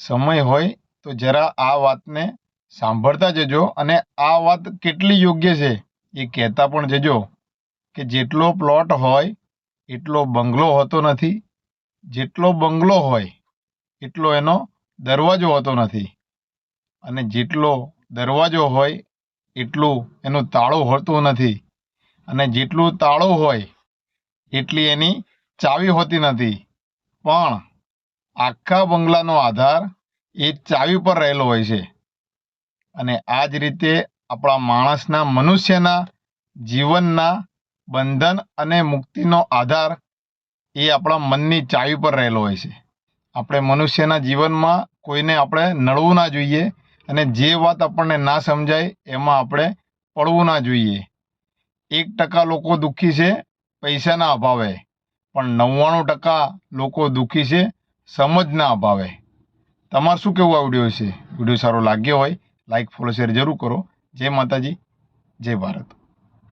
સમય હોય તો જરા આ વાતને સાંભળતા જજો અને આ વાત કેટલી યોગ્ય છે એ કહેતા પણ જજો કે જેટલો પ્લોટ હોય એટલો બંગલો હોતો નથી, જેટલો બંગલો હોય એટલો એનો દરવાજો હોતો નથી, અને જેટલો દરવાજો હોય એટલું એનું તાળું હોતું નથી, અને જેટલું તાળું હોય એટલી એની ચાવી હોતી નથી. પણ આખા બંગલાનો આધાર એ ચાવી પર રહેલો હોય છે. અને આ જ રીતે આપણા માણસના મનુષ્યના જીવનના બંધન અને મુક્તિનો આધાર એ આપણા મનની ચાવી પર રહેલો હોય છે. આપણે મનુષ્યના જીવનમાં કોઈને આપણે નડવું ના જોઈએ, અને જે વાત આપણને ના સમજાય એમાં આપણે પડવું ના જોઈએ. 1% લોકો દુઃખી છે પૈસાના અભાવે, પણ 99% લોકો દુઃખી છે સમજના અભાવે. તમારે શું કહેવું આ વિડીયો છે? વિડીયો સારો લાગ્યો હોય લાઈક ફોલો શેર જરૂર કરો. જય માતાજી, જય ભારત.